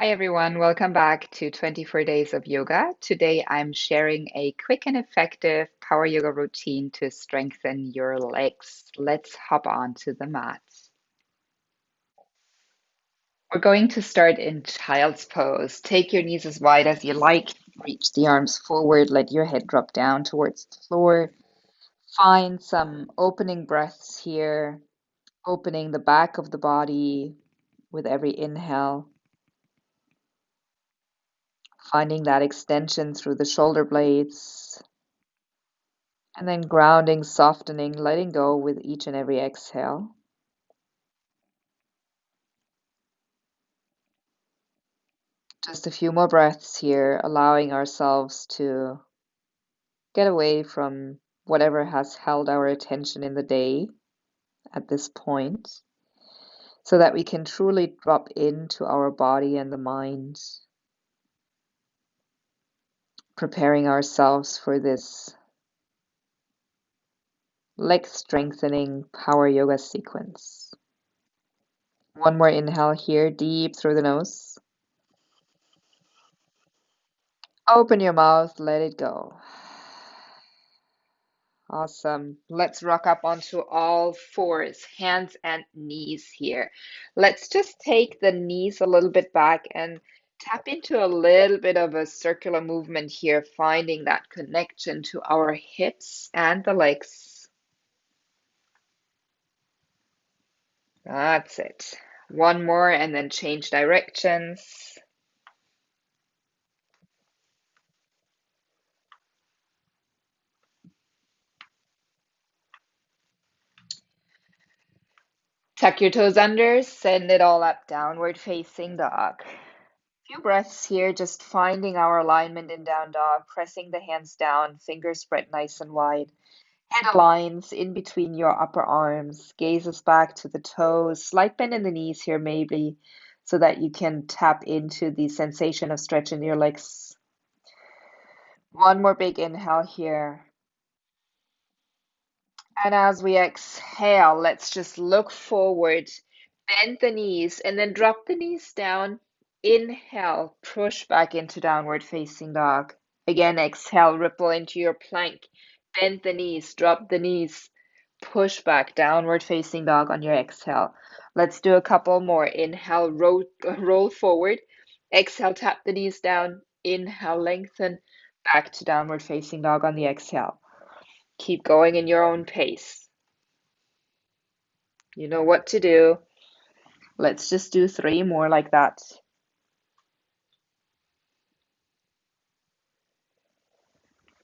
Hi everyone, welcome back to 24 Days of Yoga. Today I'm sharing a quick and effective power yoga routine to strengthen your legs. Let's hop on to the mat. We're going to start in child's pose. Take your knees as wide as you like. Reach the arms forward. Let your head drop down towards the floor. Find some opening breaths here, opening the back of the body with every inhale. Finding that extension through the shoulder blades. And then grounding, softening, letting go with each and every exhale. Just a few more breaths here, allowing ourselves to get away from whatever has held our attention in the day at this point, so that we can truly drop into our body and the mind, preparing ourselves for this leg strengthening power yoga sequence. One more inhale here, deep through the nose. Open your mouth, let it go. Awesome. Let's rock up onto all fours, hands and knees here. Let's just take the knees a little bit back and tap into a little bit of a circular movement here, finding that connection to our hips and the legs. That's it. One more and then change directions. Tuck your toes under, send it all up, downward facing dog. Few breaths here, just finding our alignment in down dog, pressing the hands down, fingers spread nice and wide. Head aligns in between your upper arms, gazes back to the toes, slight bend in the knees here maybe, so that you can tap into the sensation of stretching your legs. One more big inhale here. And as we exhale, let's just look forward, bend the knees, and then drop the knees down. Inhale, push back into downward facing dog. Again, exhale, ripple into your plank. Bend the knees, drop the knees, push back, downward facing dog on your exhale. Let's do a couple more. Inhale, roll forward. Exhale, tap the knees down. Inhale, lengthen, back to downward facing dog on the exhale. Keep going in your own pace. You know what to do. Let's just do 3 more like that.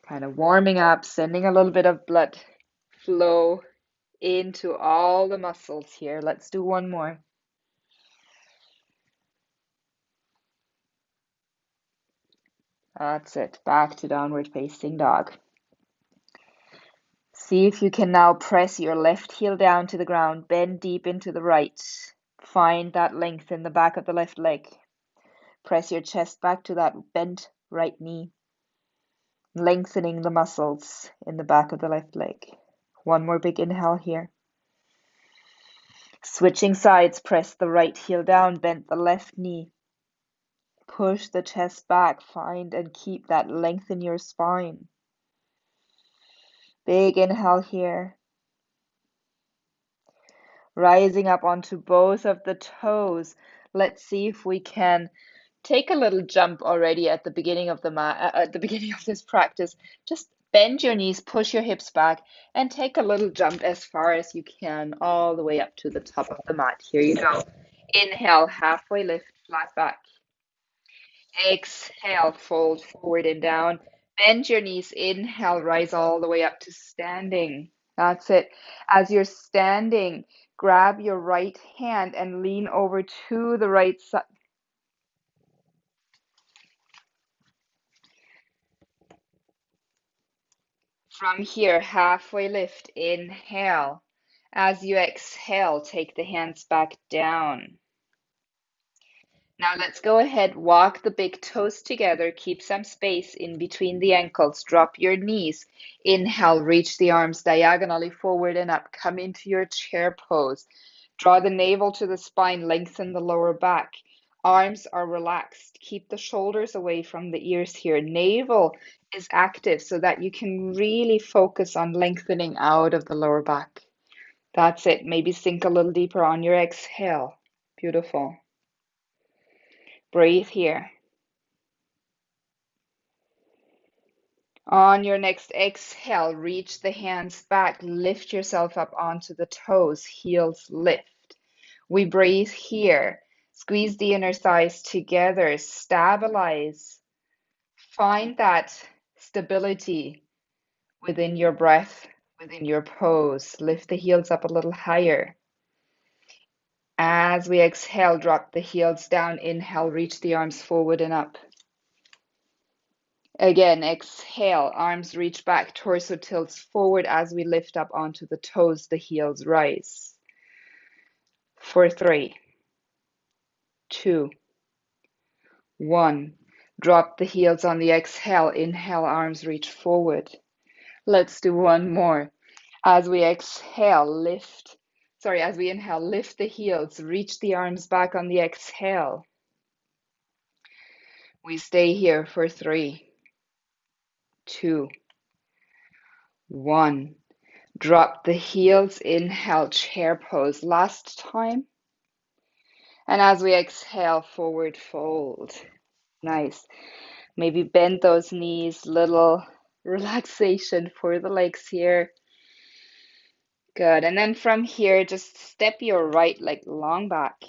Kind of warming up, sending a little bit of blood flow into all the muscles here. Let's do one more. That's it. Back to downward facing dog. See if you can now press your left heel down to the ground, bend deep into the right. Find that length in the back of the left leg. Press your chest back to that bent right knee, lengthening the muscles in the back of the left leg. One more big inhale here. Switching sides, press the right heel down, bend the left knee. Push the chest back, find and keep that length in your spine. Big inhale here. Rising up onto both of the toes. Let's see if we can take a little jump already at the beginning of the at the beginning of this practice. Just bend your knees, push your hips back, and take a little jump as far as you can, all the way up to the top of the mat. Here you go. Inhale, halfway lift, flat back. Exhale, fold forward and down. Bend your knees. Inhale, rise all the way up to standing. That's it. As you're standing, grab your right hand and lean over to the right side. From here, halfway lift. Inhale. As you exhale, take the hands back down. Now let's go ahead, walk the big toes together, keep some space in between the ankles, drop your knees. Inhale, reach the arms diagonally forward and up, come into your chair pose. Draw the navel to the spine, lengthen the lower back. Arms are relaxed. Keep the shoulders away from the ears here. Navel is active so that you can really focus on lengthening out of the lower back. That's it. Maybe sink a little deeper on your exhale. Beautiful. Breathe here. On your next exhale, reach the hands back. Lift yourself up onto the toes. Heels lift. We breathe here. Squeeze the inner thighs together. Stabilize. Find that stability within your breath, within your pose. Lift the heels up a little higher. As we exhale, drop the heels down. Inhale, reach the arms forward and up. Again, exhale, arms reach back, torso tilts forward as we lift up onto the toes, the heels rise. For 3, 2, 1. Drop the heels on the exhale. Inhale, arms reach forward. Let's do one more. As we exhale, as we inhale, lift the heels, reach the arms back on the exhale. We stay here for 3, 2, 1. Drop the heels, inhale, chair pose. Last time. And as we exhale, forward fold. Nice. Maybe bend those knees, little relaxation for the legs here. Good. And then from here, just step your right leg long back.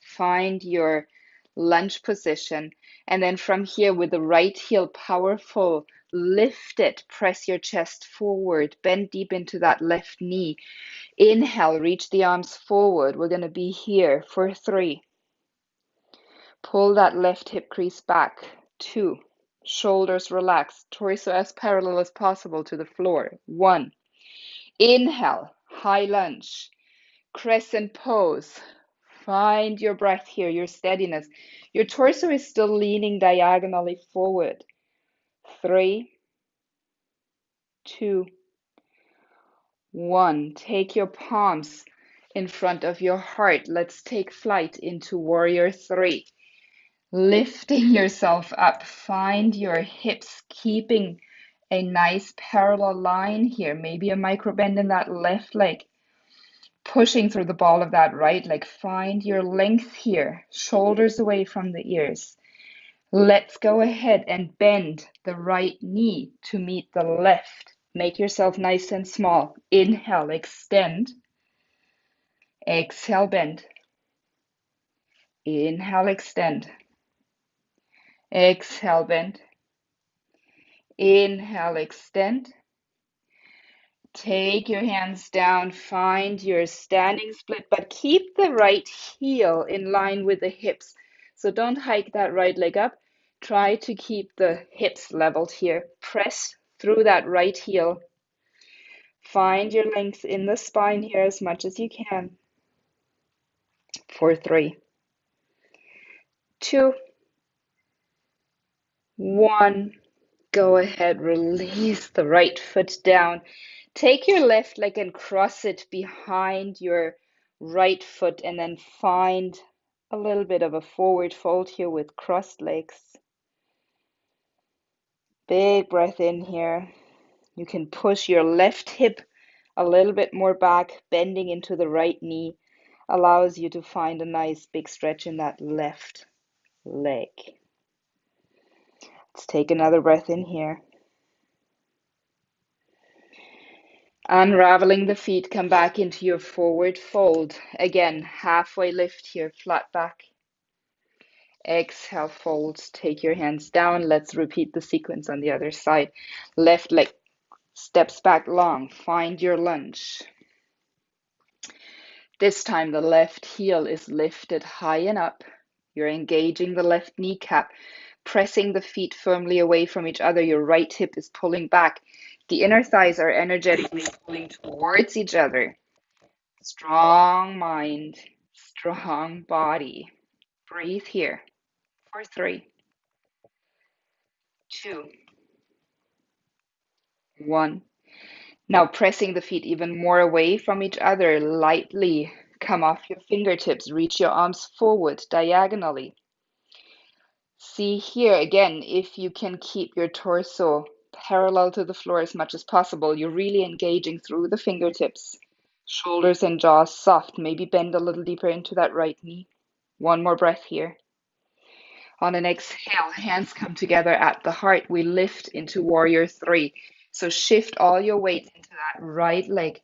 Find your lunge position. And then from here, with the right heel powerful, lift it. Press your chest forward. Bend deep into that left knee. Inhale, reach the arms forward. We're going to be here for 3. Pull that left hip crease back. 2. Shoulders relaxed. Torso as parallel as possible to the floor. 1. Inhale, high lunge. Crescent pose. Find your breath here, your steadiness. Your torso is still leaning diagonally forward. 3, 2, 1. Take your palms in front of your heart. Let's take flight into warrior 3. Lifting yourself up. Find your hips, keeping a nice parallel line here. Maybe a micro bend in that left leg. Pushing through the ball of that right leg. Find your length here. Shoulders away from the ears. Let's go ahead and bend the right knee to meet the left. Make yourself nice and small. Inhale, extend. Exhale, bend. Inhale, extend. Exhale, bend. Inhale, extend. Take your hands down, find your standing split, but keep the right heel in line with the hips. So don't hike that right leg up. Try to keep the hips leveled here. Press through that right heel. Find your length in the spine here as much as you can. For 3, 2, 1. Go ahead, release the right foot down. Take your left leg and cross it behind your right foot and then find a little bit of a forward fold here with crossed legs. Big breath in here. You can push your left hip a little bit more back, bending into the right knee. Allows you to find a nice big stretch in that left leg. Let's take another breath in here. Unraveling the feet, come back into your forward fold. Again, halfway lift here, flat back. Exhale, fold. Take your hands down. Let's repeat the sequence on the other side. Left leg steps back long. Find your lunge. This time the left heel is lifted high and up. You're engaging the left kneecap, pressing the feet firmly away from each other. Your right hip is pulling back. The inner thighs are energetically pulling towards each other. Strong mind, strong body. Breathe here for 3, 2, 1. Now pressing the feet even more away from each other, lightly Come off your fingertips, reach your arms forward diagonally. See here again, if you can keep your torso parallel to the floor as much as possible, you're really engaging through the fingertips. Shoulders and jaw soft, maybe bend a little deeper into that right knee. One more breath here. On an exhale, hands come together at the heart. We lift into warrior three. So shift all your weight into that right leg.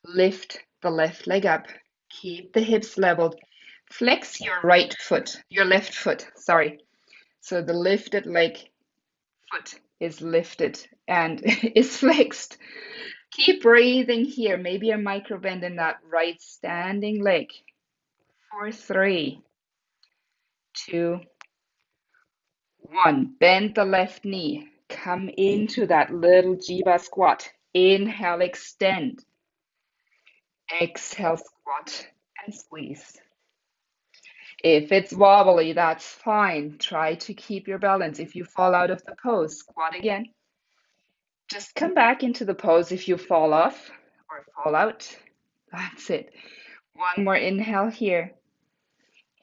Lift the left leg up. Keep the hips leveled. Flex your right foot, your left foot, sorry. So the lifted leg foot is lifted and is flexed. Keep breathing here. Maybe a micro bend in that right standing leg. For 3, 2, 1. Bend the left knee. Come into that little Jiva squat. Inhale, extend. Exhale, squat and squeeze. If it's wobbly, that's fine. Try to keep your balance. If you fall out of the pose, squat again. Just come back into the pose if you fall off or fall out. That's it. One more inhale here.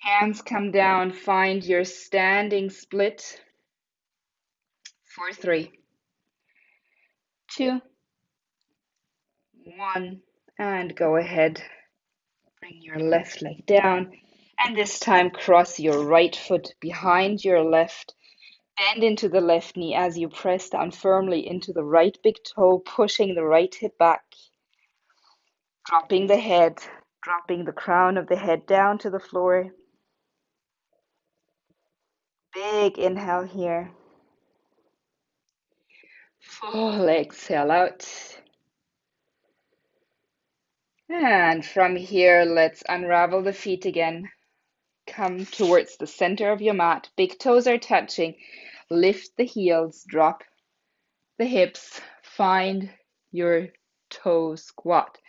Hands come down. Find your standing split. For 3, 2, 1. And go ahead. Bring your left leg down. And this time cross your right foot behind your left. Bend into the left knee as you press down firmly into the right big toe, pushing the right hip back. Dropping the head, dropping the crown of the head down to the floor. Big inhale here. Full exhale out. And from here, let's unravel the feet again. Come towards the center of your mat. Big toes are touching. Lift the heels, drop the hips. Find your toe squat.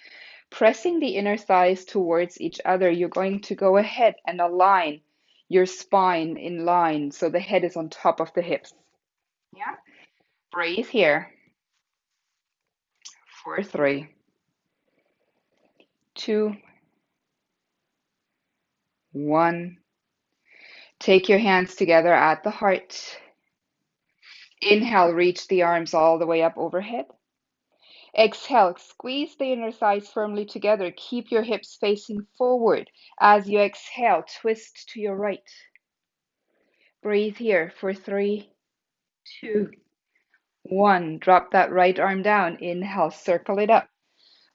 Pressing the inner thighs towards each other, you're going to go ahead and align your spine in line so the head is on top of the hips. Yeah? Breathe here. For 3, 2, 1. Take your hands together at the heart. Inhale, reach the arms all the way up overhead. Exhale, squeeze the inner thighs firmly together. Keep your hips facing forward. As you exhale, twist to your right. Breathe here for 3, 2, 1. Drop that right arm down. Inhale, circle it up.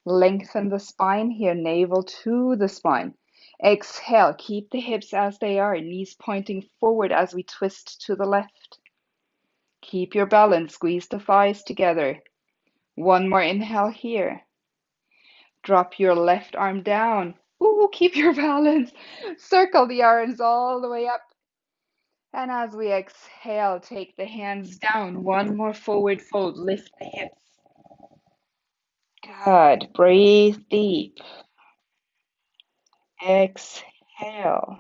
Lengthen the spine here, navel to the spine. Exhale, keep the hips as they are, knees pointing forward as we twist to the left. Keep your balance, squeeze the thighs together. One more inhale here. Drop your left arm down. Ooh, keep your balance. Circle the arms all the way up. And as we exhale, take the hands down. One more forward fold. Lift the hips. Good. Breathe deep. Exhale.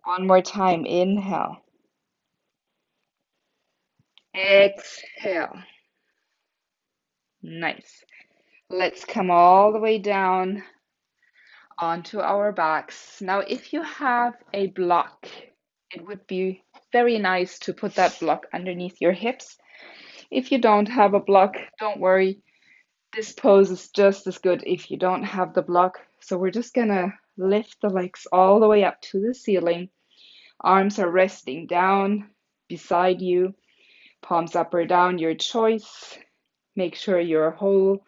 One more time. Inhale. Exhale. Nice. Let's come all the way down onto our backs. Now, if you have a block, it would be very nice to put that block underneath your hips. If you don't have a block, don't worry. This pose is just as good if you don't have the block. So we're just gonna lift the legs all the way up to the ceiling. Arms are resting down beside you. Palms up or down, your choice. Make sure your whole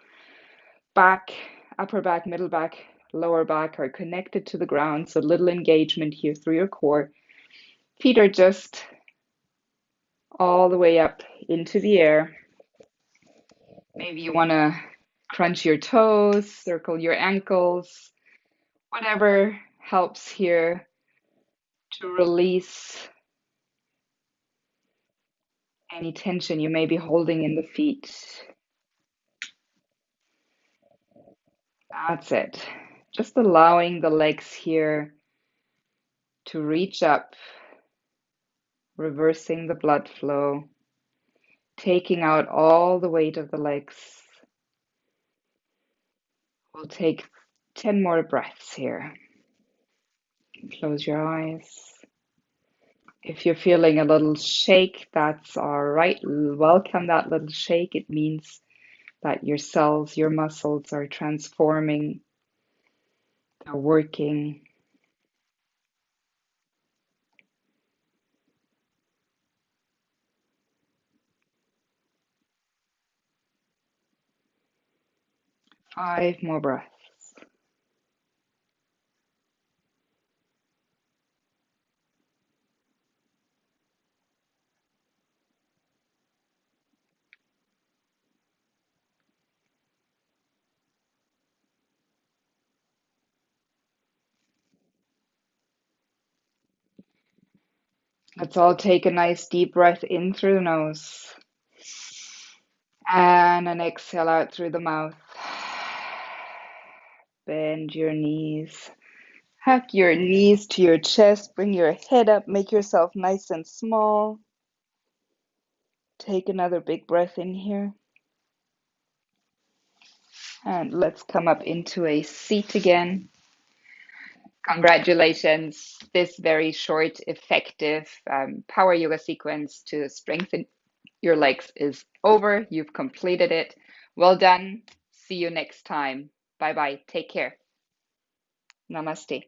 back, upper back, middle back, lower back are connected to the ground. So little engagement here through your core. Feet are just all the way up into the air. Maybe you want to crunch your toes, circle your ankles, whatever helps here to release any tension you may be holding in the feet. That's it. Just allowing the legs here to reach up, reversing the blood flow, taking out all the weight of the legs. We'll take 10 more breaths here. Close your eyes. If you're feeling a little shake, that's all right. Welcome that little shake. It means that your cells, your muscles are transforming, they're working. 5 more breaths. Let's all take a nice deep breath in through the nose and an exhale out through the mouth. Bend your knees. Hug your knees to your chest. Bring your head up. Make yourself nice and small. Take another big breath in here. And let's come up into a seat again. Congratulations. This very short, effective power yoga sequence to strengthen your legs is over. You've completed it. Well done. See you next time. Bye bye. Take care. Namaste.